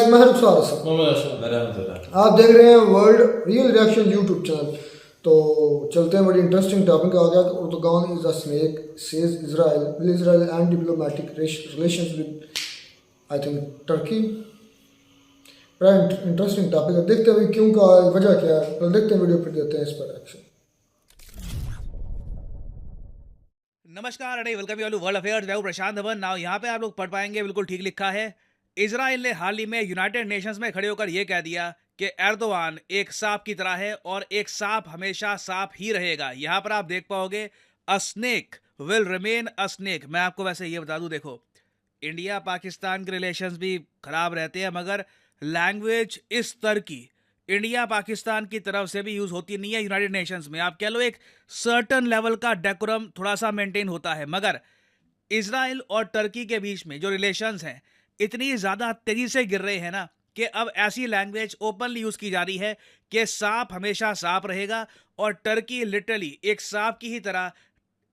मैं रुखसार हसन। आप देख रहे हैं world real reaction YouTube channel. तो चलते हैं, बड़ी इंटरेस्टिंग टॉपिक आ गया। Erdogan is a snake says Israel, will Israel end diplomatic relations with I think Turkey. बड़ा इंटरेस्टिंग टॉपिक है, देखते हैं क्यों का वजह क्या है। तो देखते हैं वीडियो, फिर देते हैं इस पर एक्शन। नमस्कार अरे वेलकम यू वर्ल्ड अफेयर्स। मैं हूं प्रशांत धवन। नाउ यहाँ पे आप लोग पढ़ पाएंगे, बिल्कुल ठीक लिखा है। इजराइल ने हाल ही में यूनाइटेड नेशंस में खड़े होकर यह कह दिया कि एर्दोआन एक सांप की तरह है और एक सांप हमेशा सांप ही रहेगा। यहाँ पर आप देख पाओगे अ snake will remain a snake. मैं आपको वैसे ये बता दूं, देखो इंडिया पाकिस्तान के रिलेशंस भी खराब रहते हैं, मगर लैंग्वेज इस तरह की इंडिया पाकिस्तान की तरफ से भी यूज होती नहीं है यूनाइटेड नेशंस में। आप कह लो एक सर्टन लेवल का डेकोरम थोड़ा सा मेंटेन होता है, मगर इजराइल और टर्की के बीच में जो रिलेशंस हैं इतनी ज्यादा तेजी से गिर रहे हैं ना कि अब ऐसी लैंग्वेज ओपनली यूज की जा रही है कि सांप हमेशा सांप रहेगा और टर्की लिटरली एक सांप की ही तरह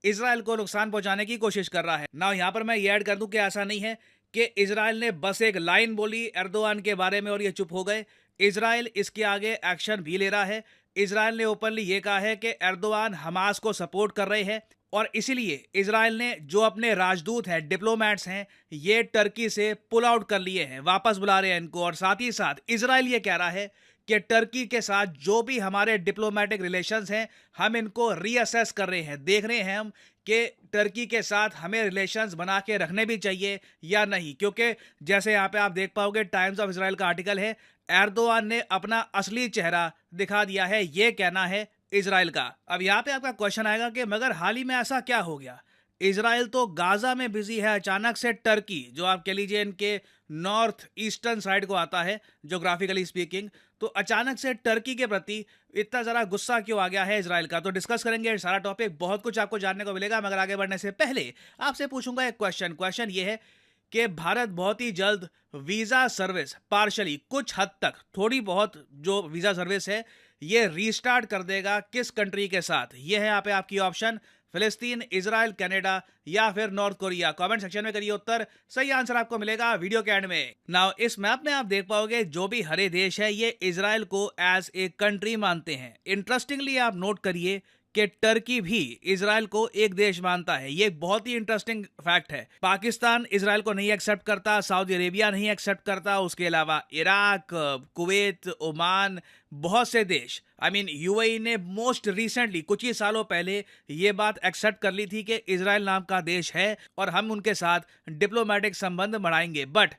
इजराइल को नुकसान पहुंचाने की कोशिश कर रहा है ना। यहां पर मैं ये ऐड कर दूं कि ऐसा नहीं है कि इजराइल ने बस एक लाइन बोली एर्दोआन के बारे में और ये चुप हो गए। इजराइल इसके आगे एक्शन भी ले रहा है। इजराइल ने ओपनली ये कहा है कि एर्दोआन हमास को सपोर्ट कर रहे हैं और इसीलिए इजराइल ने जो अपने राजदूत हैं, डिप्लोमेट्स हैं, ये टर्की से पुल आउट कर लिए हैं, वापस बुला रहे हैं इनको। और साथ ही साथ इजराइल ये कह रहा है कि टर्की के साथ जो भी हमारे डिप्लोमेटिक रिलेशंस हैं हम इनको रीअसेस कर रहे हैं, देख रहे हैं हम कि टर्की के साथ हमें रिलेशंस बना के रखने भी चाहिए या नहीं। क्योंकि जैसे यहाँ पे आप देख पाओगे टाइम्स ऑफ इजराइल का आर्टिकल है, एर्दोआन ने अपना असली चेहरा दिखा दिया है, ये कहना है इजराइल का। अब यहाँ पे आपका क्वेश्चन आएगा कि मगर हाल ही में ऐसा क्या हो गया? इजराइल तो गाजा में बिजी है, अचानक से टर्की, जो आप कह लीजिए इनके नॉर्थ ईस्टर्न साइड को आता है जोग्राफिकली स्पीकिंग, तो अचानक से टर्की के प्रति इतना ज़रा गुस्सा क्यों आ गया है इजराइल का? तो डिस्कस करेंगे सारा टॉपिक, बहुत कुछ आपको जानने को मिलेगा। मगर आगे बढ़ने से पहले आपसे पूछूंगा एक क्वेश्चन ये है कि भारत बहुत ही जल्द वीज़ा सर्विस पार्शली, कुछ हद तक, थोड़ी बहुत जो वीज़ा सर्विस है ये रीस्टार्ट कर देगा किस कंट्री के साथ? ये है यहाँ पे आपकी ऑप्शन, फिलिस्तीन, इजराइल, कनाडा या फिर नॉर्थ कोरिया। कमेंट सेक्शन में करिए उत्तर, सही आंसर आपको मिलेगा वीडियो के एंड में। नाउ इस मैप में आप देख पाओगे जो भी हरे देश है ये इजराइल को एज ए कंट्री मानते हैं। इंटरेस्टिंगली आप नोट करिए कि टर्की भी इजराइल को एक देश मानता है। ये एक बहुत ही इंटरेस्टिंग फैक्ट है। पाकिस्तान इजराइल को नहीं एक्सेप्ट करता, सऊदी अरेबिया नहीं एक्सेप्ट करता, उसके अलावा इराक, कुवैत, ओमान, बहुत से देश, आई मीन यूएई ने मोस्ट रिसेंटली कुछ ही सालों पहले ये बात एक्सेप्ट कर ली थी कि इजराइल नाम का देश है और हम उनके साथ डिप्लोमेटिक संबंध बढ़ाएंगे। बट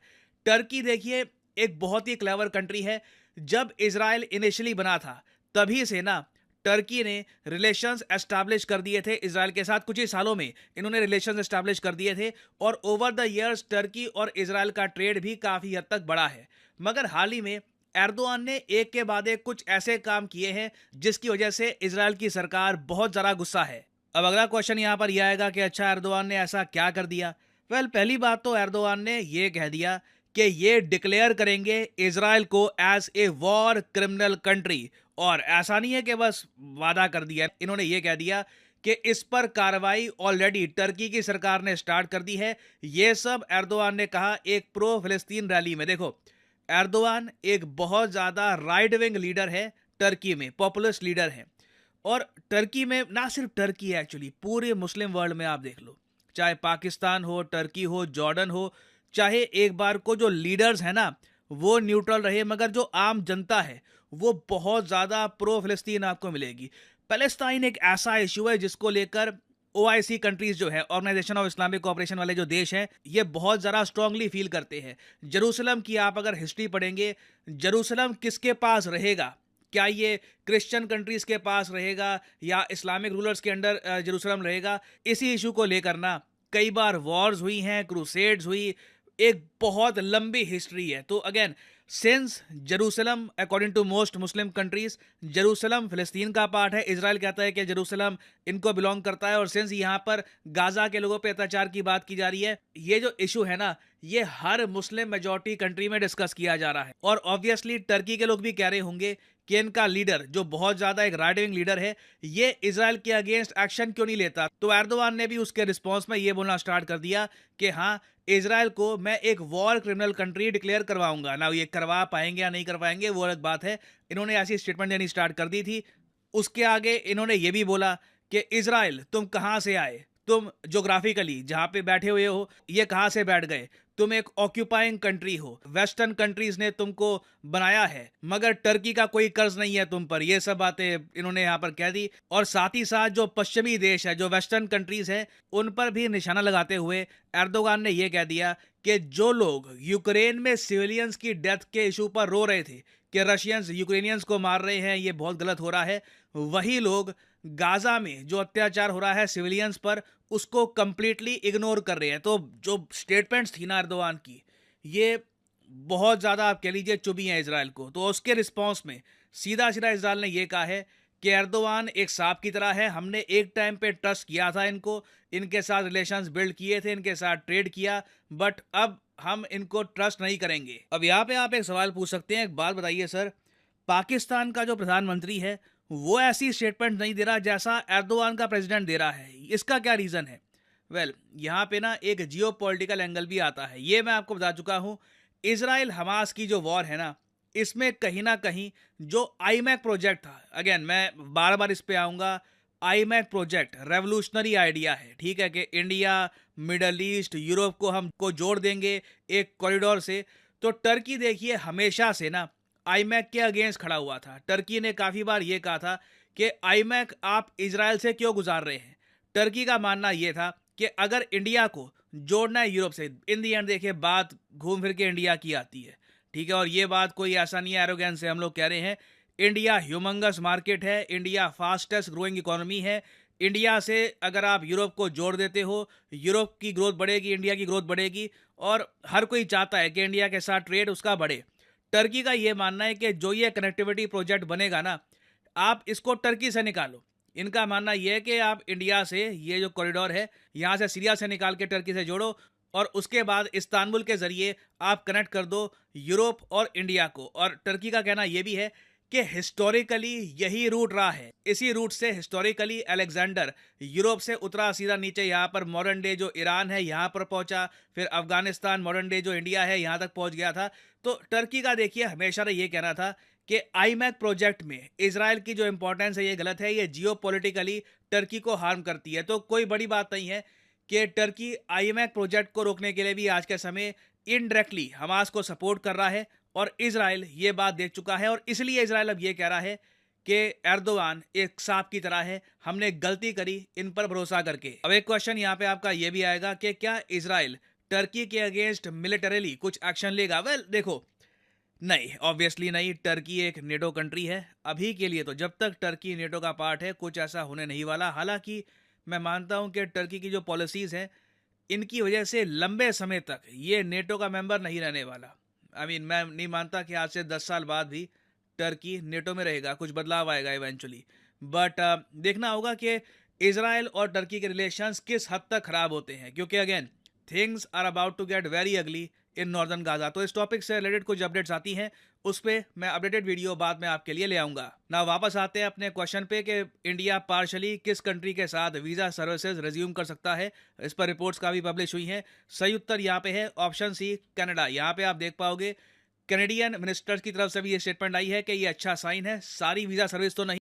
टर्की देखिए एक बहुत ही क्लेवर कंट्री है। जब इजराइल इनिशियली बना था तभी से ना टर्की ने रिलेशंस एस्टैब्लिश कर दिए थे इजराइल के साथ। कुछ ही सालों में इन्होंने रिलेशंस एस्टैब्लिश कर दिए थे और ओवर द इयर्स टर्की और इजराइल का ट्रेड भी काफ़ी हद तक बढ़ा है। मगर हाल ही में एर्दोआन ने एक के बाद एक कुछ ऐसे काम किए हैं जिसकी वजह से इजराइल की सरकार बहुत ज़्यादा गुस्सा है। अब अगला क्वेश्चन यहाँ पर यह आएगा कि अच्छा एर्दोआन ने ऐसा क्या कर दिया? वेल, पहली बात तो एर्दोआन ने यह कह दिया कि ये डिक्लेयर करेंगे इजराइल को as a war criminal country. और ऐसा नहीं है कि बस वादा कर दिया, इन्होंने ये कह दिया कि इस पर कार्रवाई ऑलरेडी टर्की की सरकार ने स्टार्ट कर दी है। ये सब एर्दोआन ने कहा एक प्रो फिलिस्तीन रैली में। देखो एर्दोआन एक बहुत ज़्यादा राइट विंग लीडर है, टर्की में पॉपुलिस्ट लीडर है। और टर्की में ना सिर्फ टर्की है, एक्चुअली पूरे मुस्लिम वर्ल्ड में आप देख लो, चाहे पाकिस्तान हो, टर्की हो, जॉर्डन हो, चाहे एक बार को जो लीडर्स हैं ना वो न्यूट्रल रहे, मगर जो आम जनता है वो बहुत ज़्यादा प्रो फिलिस्तीन आपको मिलेगी। पैलेस्टाइन एक ऐसा इशू है जिसको लेकर ओआईसी कंट्रीज जो है, ऑर्गेनाइजेशन ऑफ इस्लामिक कोऑपरेशन वाले जो देश हैं, ये बहुत ज़्यादा स्ट्रांगली फील करते हैं। जेरूसलम की आप अगर हिस्ट्री पढ़ेंगे, जेरूसलम किसके पास रहेगा? क्या ये क्रिश्चियन कंट्रीज के पास रहेगा या इस्लामिक रूलर्स के अंडर जेरूसलम रहेगा? इसी इशू को लेकर ना कई बार वॉर्स हुई हैं, क्रूसेड्स हुई, एक बहुत लंबी हिस्ट्री है। तो again since Jerusalem according to most Muslim countries, Jerusalem फिलिस्तीन का पार्ट है, इजराइल कहता है कि जेरूसलम इनको बिलोंग करता है। और सिंस यहाँ पर गाजा के लोगों पे अत्याचार की बात की जा रही है, ये जो इशू है ना ये हर मुस्लिम मेजॉरिटी कंट्री में डिस्कस किया जा रहा है। और ऑब्वियसली टर्की के लोग भी कह रहे होंगे कि इनका लीडर जो बहुत ज्यादा एक राइट विंग लीडर है, ये इजराइल के अगेंस्ट एक्शन क्यों नहीं लेता। तो एर्दोगान ने भी उसके रिस्पॉन्स में ये बोलना स्टार्ट कर दिया कि हाँ, इजराइल को मैं एक वॉर क्रिमिनल कंट्री डिक्लेयर करवाऊंगा ना। ये करवा पाएंगे या नहीं कर पाएंगे वो अलग बात है। इन्होंने ऐसी स्टेटमेंट देनी स्टार्ट कर दी थी। उसके आगे इन्होंने ये भी बोला कि इजराइल तुम कहां से आए, तुम ज्योग्राफिकली जहां पे बैठे हुए हो ये कहां से बैठ गए, तुम एक ऑक्यूपाइंग कंट्री हो, वेस्टर्न कंट्रीज ने तुमको बनाया है, मगर टर्की का कोई कर्ज नहीं है तुम पर। ये सब बातें इन्होंने यहाँ पर कह दी। और साथ ही साथ जो पश्चिमी देश है, जो वेस्टर्न कंट्रीज है, उन पर भी निशाना लगाते हुए एर्दोगान ने यह कह दिया कि जो लोग यूक्रेन में सिविलियंस की डेथ के इशू पर रो रहे थे कि रशियंस यूक्रेनियंस को मार रहे हैं, ये बहुत गलत हो रहा है, वही लोग गाजा में जो अत्याचार हो रहा है सिविलियंस पर उसको कंप्लीटली इग्नोर कर रहे हैं। तो जो स्टेटमेंट्स थी ना एर्दोगान की, ये बहुत ज़्यादा आप कह लीजिए चुभी हैं इजराइल को। तो उसके रिस्पॉन्स में सीधा सीधा इजराइल ने ये कहा है कि एर्दोगान एक सांप की तरह है, हमने एक टाइम पे ट्रस्ट किया था इनको, इनके साथ रिलेशंस बिल्ड किए थे, इनके साथ ट्रेड किया, बट अब हम इनको ट्रस्ट नहीं करेंगे। अब यहाँ पे आप एक सवाल पूछ सकते हैं, एक बात बताइए सर, पाकिस्तान का जो प्रधानमंत्री है वो ऐसी स्टेटमेंट नहीं दे रहा जैसा एर्दोगान का प्रेसिडेंट दे रहा है, इसका क्या रीज़न है? वेल, यहाँ पे ना एक जियो पॉलिटिकल एंगल भी आता है। ये मैं आपको बता चुका हूँ, इजराइल हमास की जो वॉर है ना, इसमें कहीं ना कहीं जो आईमैक प्रोजेक्ट था, अगेन मैं बार बार इस पे आऊँगा, आईमैक प्रोजेक्ट रेवोल्यूशनरी आइडिया है, ठीक है, कि इंडिया, मिडल ईस्ट, यूरोप को हमको जोड़ देंगे एक कॉरिडोर से। तो टर्की देखिए हमेशा से ना आईमैक के अगेंस्ट खड़ा हुआ था। टर्की ने काफ़ी बार ये कहा था कि आईमैक आप इजराइल से क्यों गुजार रहे हैं। टर्की का मानना ये था कि अगर इंडिया को जोड़ना है यूरोप से, इन दी एंड देखिए बात घूम फिर के इंडिया की आती है, ठीक है। और ये बात कोई ऐसा नहीं है एरोगेंस से हम लोग कह रहे हैं, इंडिया ह्यूमंगस मार्केट है, इंडिया फास्टेस्ट ग्रोइंग इकोनॉमी है। इंडिया से अगर आप यूरोप को जोड़ देते हो, यूरोप की ग्रोथ बढ़ेगी, इंडिया की ग्रोथ बढ़ेगी, और हर कोई चाहता है कि इंडिया के साथ ट्रेड उसका बढ़े। टर्की का ये मानना है कि जो ये कनेक्टिविटी प्रोजेक्ट बनेगा ना, आप इसको टर्की से निकालो। इनका मानना यह है कि आप इंडिया से ये जो कॉरिडोर है यहाँ से सीरिया से निकाल के टर्की से जोड़ो, और उसके बाद इस्तांबुल के ज़रिए आप कनेक्ट कर दो यूरोप और इंडिया को। और टर्की का कहना यह भी है कि हिस्टोरिकली यही रूट रहा है, इसी रूट से हिस्टोरिकली अलेक्जेंडर यूरोप से उतरा सीधा नीचे यहाँ पर मॉडर्न डे जो ईरान है यहाँ पर पहुँचा, फिर अफगानिस्तान, मॉडर्न डे जो इंडिया है यहाँ तक पहुँच गया था। तो टर्की का देखिए हमेशा ये कहना था कि आईमैक प्रोजेक्ट में इजराइल की जो इंपॉर्टेंस है ये गलत है, ये जियोपॉलिटिकली टर्की को हार्म करती है। तो कोई बड़ी बात नहीं है कि टर्की आईमैक प्रोजेक्ट को रोकने के लिए भी आज के समय इनडायरेक्टली हमास को सपोर्ट कर रहा है, और इजराइल ये बात देख चुका है, और इसलिए इजराइल अब ये कह रहा है कि एर्दोगान एक सांप की तरह है, हमने गलती करी इन पर भरोसा करके। अब एक क्वेश्चन यहाँ पे आपका ये भी आएगा कि क्या इजराइल टर्की के अगेंस्ट मिलिटरीली कुछ एक्शन लेगा? वेल देखो, नहीं, ऑब्वियसली नहीं। टर्की एक नेटो कंट्री है, अभी के लिए तो जब तक टर्की नेटो का पार्ट है कुछ ऐसा होने नहीं वाला। हालांकि मैं मानता हूं कि टर्की की जो पॉलिसीज़ हैं इनकी वजह से लंबे समय तक ये नेटो का मेंबर नहीं रहने वाला। मैं नहीं मानता कि आज से 10 साल बाद भी टर्की नेटो में रहेगा, कुछ बदलाव आएगा इवेंचुअली। बट देखना होगा कि इजराइल और टर्की के रिलेशंस किस हद तक ख़राब होते हैं, क्योंकि again things are about to get very ugly in northern Gaza. तो इस टॉपिक से रिलेटेड कुछ अपडेट्स आती हैं, उस पर मैं अपडेटेड वीडियो बाद में आपके लिए ले आऊँगा ना। वापस आते हैं अपने क्वेश्चन पे कि इंडिया पार्शली किस कंट्री के साथ वीज़ा सर्विसेज रिज्यूम कर सकता है। इस पर रिपोर्ट्स काफ़ी पब्लिश हुई हैं। सही उत्तर यहाँ पे है ऑप्शन सी, कनाडा। यहाँ पे आप देख पाओगे कैनेडियन मिनिस्टर्स की तरफ से भी ये स्टेटमेंट आई है कि ये अच्छा साइन है, सारी वीज़ा सर्विस तो नहीं।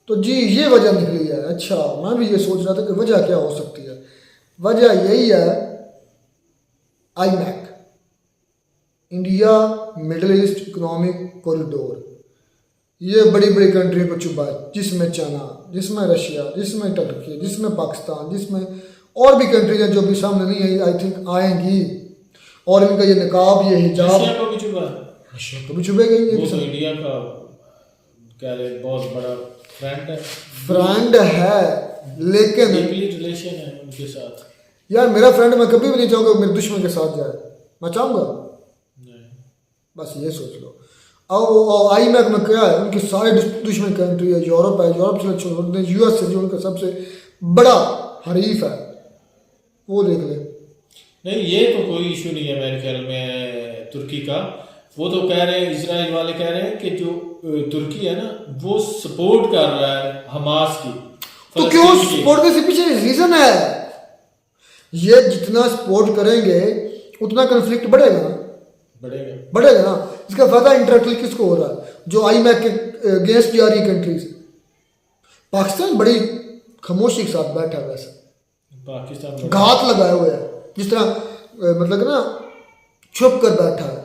तो जी ये वजह निकली है। अच्छा, मैं भी ये सोच रहा था कि वजह क्या हो सकती है। वजह यही है iMac, India middle east economic corridor. ये बड़ी बड़ी कंट्री को चुभा है, जिसमें चाइना, जिसमें रशिया, जिसमें टर्की, जिसमें पाकिस्तान, जिसमें और भी कंट्रीज हैं जो भी सामने नहीं आई, आई थिंक आएंगी। और इनका ये निकाब, ये हिजाब, रशिया को भी चुभा है, रशिया को भी चुभेगा। वो तो इंडिया का क्या है, बहुत बड़ा फ्रेंड है, लेकिन रिलेशन है उनके साथ। यार मेरा फ्रेंड, मैं कभी भी नहीं चाहूँगा मेरे दुश्मन के साथ जाए, मैं चाहूँगा? बस ये सोच लो। और आईमैक में क्या है, उनके सारे दुश्मन कंट्री है, यूरोप है, यूरोप से छोड़ यूएस से जो उनका सबसे बड़ा हरीफ है, वो देख ले। नहीं, ये तो कोई इशू नहीं है मेरे ख्याल में तुर्की का। वो तो कह रहे हैं, इजराइल वाले कह रहे हैं कि जो तुर्की है ना वो सपोर्ट कर रहा है हमास की। तो क्यों फलस्तीन की। सपोर्ट के पीछे रीजन है, ये जितना सपोर्ट करेंगे उतना कन्फ्लिक्ट बढ़ेगा ना, बढ़ेगा ना। इसका फायदा इंटरनेशनल किसको हो रहा है? जो आईएमएफ के अगेंस्ट जा रही कंट्रीज। पाकिस्तान बड़ी खामोशी के साथ बैठा है, वैसे पाकिस्तान घात लगाए हुए है, जिस तरह मतलब ना छुप कर बैठा है,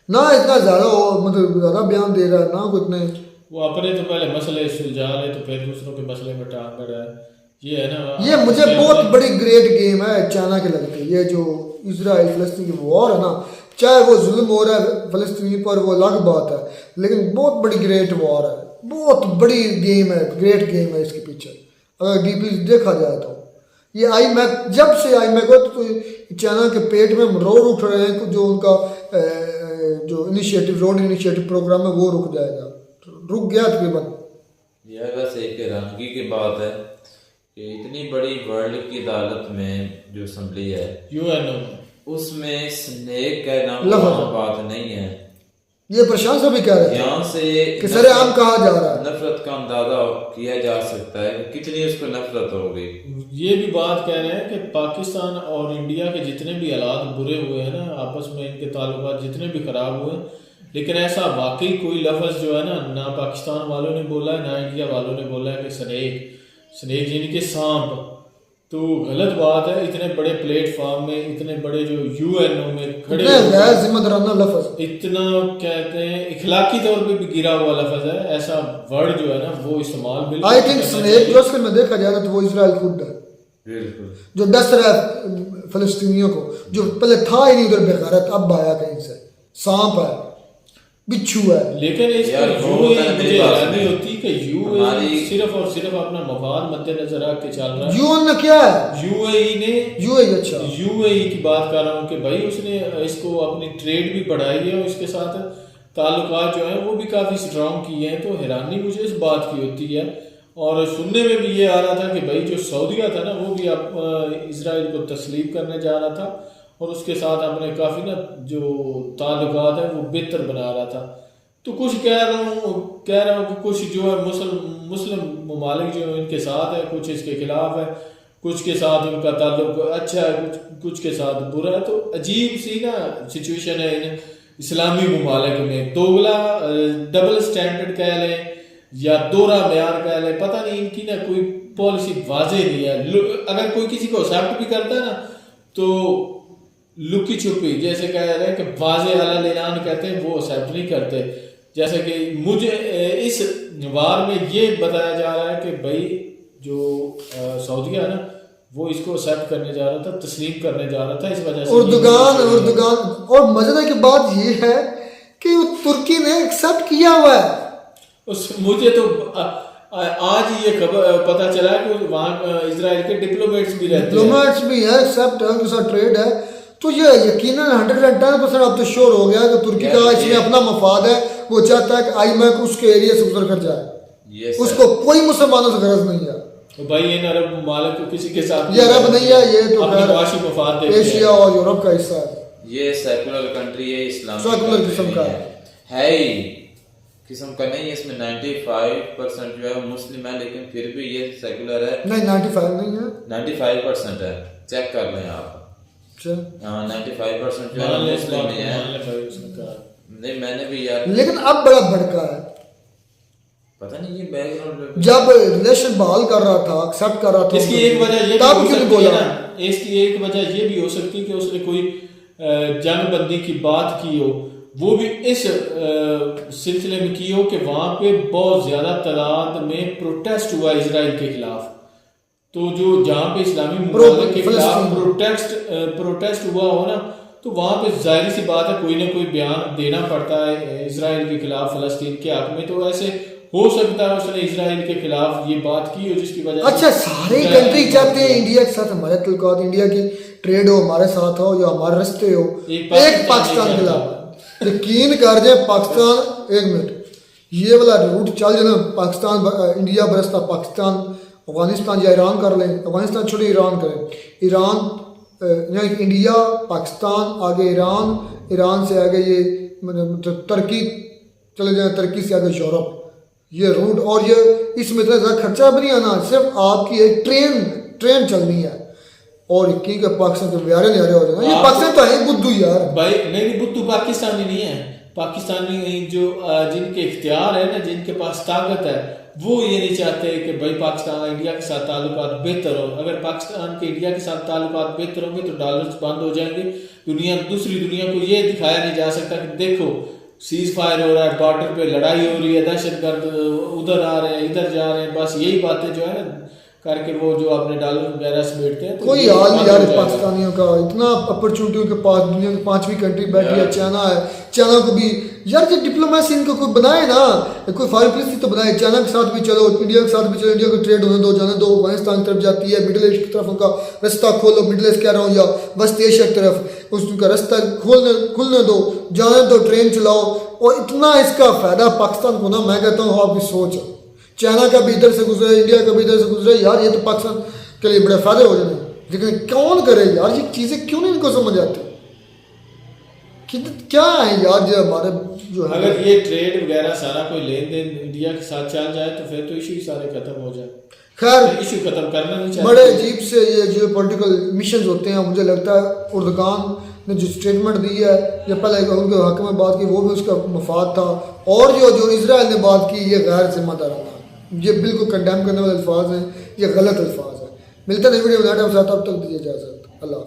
ना इतना ज्यादा मतलब ज्यादा बयान दे रहा है, ना कोई इतने वो अपने तो पहले मसले सुलझा ले तो फिर दूसरों के मसले में टांग रहा है। ये है ना, ये मुझे बहुत बड़ी ग्रेट गेम है चाइना के लगती है। ये जो इजराइल फलस्तीन की वॉर है ना, चाहे वो जुल्म हो रहा है फलस्तीनी पर, वो अलग बात है, लेकिन बहुत बड़ी ग्रेट वॉर है, बहुत बड़ी गेम है, ग्रेट गेम है इसके पीछे अगर डीपली देखा जाए तो। ये आईमैक जब से आईमैक हो तो चाइना के पेट में रोड उठ रहे हैं, जो उनका जो इनिशिएटिव रोड इनिशिएटिव प्रोग्राम है वो रुक जाएगा, रुक गया तकरीबन। यह बस एक हैरानगी की बात है कि इतनी बड़ी वर्ल्ड की अदालत में जो असम्बली है यूएनओ उसमें स्नेक का नाम लफ्ज़ बात नहीं है। ये प्रशांत से भी कह रहे थे यहाँ से कि सरेआम कहा जा रहा है। नफरत का अंदाजा किया जा सकता है कि कितनी उसको नफरत होगी। ये भी बात कह रहे हैं कि पाकिस्तान और इंडिया के जितने भी हालात बुरे हुए हैं ना, आपस में इनके ताल्लुकात जितने भी खराब हुए, लेकिन ऐसा वाकई कोई लफ्ज़ जो है ना पाकिस्तान वालों ने बोला है ना इंडिया वालों ने बोला है कि स्नेक यानी कि सांप, तो गलत बात है। इतने बड़े प्लेटफॉर्म में, इतने बड़े जो यूएनओ में खड़े गैर जिम्मेदाराना लफ्ज़, इतना कहते हैं इखलाकी तौर पे भी गिरा हुआ लफ्ज़ है, ऐसा वर्ड जो है ना वो इस्तेमाल बिल्कुल आई थिंक स्नेक जो असल में देखा जाए तो वो इजराइल खुद है, बिल्कुल जो डस रहा है फलस्तीनियों को, जो पहले था ही नहीं उधर बेगैरत, अब आया कहीं से। सांप है, बिच्छू है। लेकिन इस यार पर वो यूएई है मेरी मुझे बात हैरानी सुनिए। होती कि यूएई हमारी- सिर्फ और सिर्फ अपना मफाद मद्देनजर रख के चल रहा है। यूएन ने क्या है? यूएई ने यूएई अच्छा यूएई की बात कर रहा हूँ कि भाई उसने इसको अपनी ट्रेड भी बढ़ाई है और इसके साथ ताल्लुकात जो हैं वो भी काफ़ी स्ट्रांग किए हैं। तो हैरानी मुझे इस बात की होती है, और सुनने में भी ये आ रहा था कि भाई जो सऊदीया था ना वो भी अब इजराइल को तस्लीम करने जा रहा था और उसके साथ अपने काफ़ी ना जो ताल्लुकात है वो बेहतर बना रहा था। तो कुछ कह रहा हूँ कि कुछ जो है मुस्लिम ममालिक जो इनके साथ है, कुछ इसके खिलाफ है, कुछ के साथ उनका ताल्लुक अच्छा है, कुछ के साथ बुरा है। तो अजीब सी ना सिचुएशन है इन इस्लामी ममालिक में। दोगला डबल स्टैंडर्ड कह लें या दोहरा म्यार कह लें, पता नहीं इनकी ना कोई पॉलिसी वाजे नहीं है। अगर कोई किसी को एक्सेप्ट भी करता है ना तो लुकी छुपी, जैसे कह रहे हैं कि वाजे अलल ऐलान कहते हैं, वो एक्सेप्ट नहीं करते। जैसे कि मुझे इस वार में ये बताया जा रहा है कि भाई जो सऊदीया है ना वो इसको एक्सेप्ट करने जा रहा था, तस्लीम करने जा रहा था, इस वजह से उर्दुगान। और मजेदार की बात ये है कि वो तुर्की ने एक्सेप्ट किया हुआ है। मुझे तो आज ये खबर पता चला कि वहाँ इजराइल के डिप्लोमेट्स भी रहते हैं, डिप्लोमेट्स भी है, एक्सेप्ट है, उनके साथ ट्रेड है। तो ये यकीनन 110% अब तो श्योर हो गया कि तुर्की का इसमें अपना मफाद है, वो चाहता है कि आईमैक उसके एरिया से गुजर कर जाए, उसको कोई मुसलमानों से गरज नहीं है। तो भाई इन अरब ममालिक को किसी के साथ ये अरब नहीं है, ये तो अपने मुआशी मफाद देखते हैं। एशिया और यूरोप का हिस्सा है। ये सेकुलर कंट्री है, इस्लामिक सेकुलर country किस्म नहीं का है ही किस्म का नहीं है। इसमें 95% जो है वो मुस्लिम है, लेकिन फिर भी ये सेकुलर है। नहीं 95 नहीं है, 95% है, चेक कर लें आप। हाँ 95% जो है मुस्लिम ही है। नहीं मैंने भी यार, लेकिन अब बड़ा भड़का है। पता नहीं ये बैकग्राउंड जब रिलेशन बहाल कर रहा था, एक्सेप्ट कर रहा था, इसकी एक वजह ये भी तब हो क्यों नहीं सकती है बोला? ना, इसकी एक वजह ये भी हो सकती है कि उसने कोई जंग बंदी की बात की हो, वो भी इस सिलसिले में की हो कि वहां पे बहुत ज्यादा तादाद में प्रोटेस्ट हुआ इजराइल के खिलाफ। तो जो जहाँ पे इस्लामी मुमालिक के खिलाफ प्रोटेस्ट हुआ हो ना, तो वहां पे जाहिर सी बात है कोई ना कोई बयान देना पड़ता है इजराइल के खिलाफ, फलस्तीन के हक में। तो ऐसे हो सकता है उसने इजराइल के खिलाफ ये बात की हो जिसकी वजह अच्छा सारे कंट्री चाहते हैं इंडिया के साथ हमारे तल्लुकात, इंडिया की ट्रेड हो हमारे साथ हो या हमारे रास्ते हो, एक पाकिस्तान के खिलाफ। यकीन कर जाए पाकिस्तान, एक मिनट ये वाला रूट चल जाए ना, पाकिस्तान इंडिया बरसता पाकिस्तान, अफगानिस्तान या ईरान कर लें, अफगानिस्तान छोड़े ईरान करें, ईरान यानी कि इंडिया, पाकिस्तान, आगे ईरान, ईरान से आगे ये मतलब तुर्की चले जाए, तुर्की से आगे यूरोप, ये रूट। और ये इसमें इतना ज़्यादा खर्चा भी नहीं आना, सिर्फ आपकी एक ट्रेन चलनी है और यकीन का पाकिस्तान के व्यारे न्यारे हो जाना। ये पाकिस्तान तो है बुद्धू यार भाई, नहीं बुद्धू पाकिस्तानी नहीं है। पाकिस्तानी जो जिनके इख्तियार है ना, जिनके पास ताकत है, वो ये नहीं चाहते कि भाई पाकिस्तान इंडिया के साथ ताल्लुकात बेहतर हो। अगर पाकिस्तान के इंडिया के साथ ताल्लुकात बेहतर होंगे तो डॉलर्स बंद हो जाएंगे। दूसरी दुनिया को ये दिखाया नहीं जा सकता कि देखो सीज फायर हो रहा है, बॉर्डर पे लड़ाई हो रही है, दहशतगर्द उधर आ रहे हैं, इधर जा रहे हैं, बस यही बातें जो है ना करके वो जो अपने डॉलर वगैरह समेटते हैं। तो कोई हाल नहीं यार पाकिस्तानियों का, इतना अपॉर्चुनिटी के पास दुनिया की 5वीं कंट्री बैठी है, चाइना है। चाइना को भी यार ये डिप्लोमेसी इनको कोई बनाए ना, कोई फॉरेन पॉलिसी तो बनाए। चाइना के साथ भी चलो, इंडिया के साथ भी चलो, इंडिया को ट्रेड होने दो, जाने दो। अफगानिस्तान की तरफ जाती है, मिडिल ईस्ट की तरफ उनका रास्ता खोलो, मिडिल ईस्ट कह रहा हूँ या वेस्ट एशिया की तरफ, उसका रास्ता खुलने दो, जाने दो, ट्रेन चलाओ। और इतना इसका फ़ायदा पाकिस्तान को ना, मैं कहता हूँ आपकी सोच, चाइना का भी इधर से गुजरे, इंडिया का भी इधर से गुजरे, यार ये तो पाकिस्तान के लिए बड़े फायदे हो जाने। लेकिन कौन करे यार, ये चीज़ें क्यों नहीं इनको समझ आती कि क्या है यार जो हमारे जो है। अगर ये ट्रेड वगैरह सारा कोई लेन देन इंडिया के साथ चल जाए तो फिर तो इशू ही सारे खत्म हो जाए। खैर इशू खत्म करना नहीं चाहिए। बड़े अजीब से ये जो पॉलिटिकल मिशन होते हैं, मुझे लगता है उर्दुगान ने जो स्टेटमेंट दी है, या पहले उनके हक में बात की, वो भी उसका मफाद था। और जो इजराइल ने बात की, ये गैर जिम्मेदाराना, ये बिल्कुल कंडेम करने वाले अल्फाज हैं, ये गलत अल्फाज हैं। मिलता नहीं वीडियो में, तब तक दीजिए इजाज़त। अल्लाह।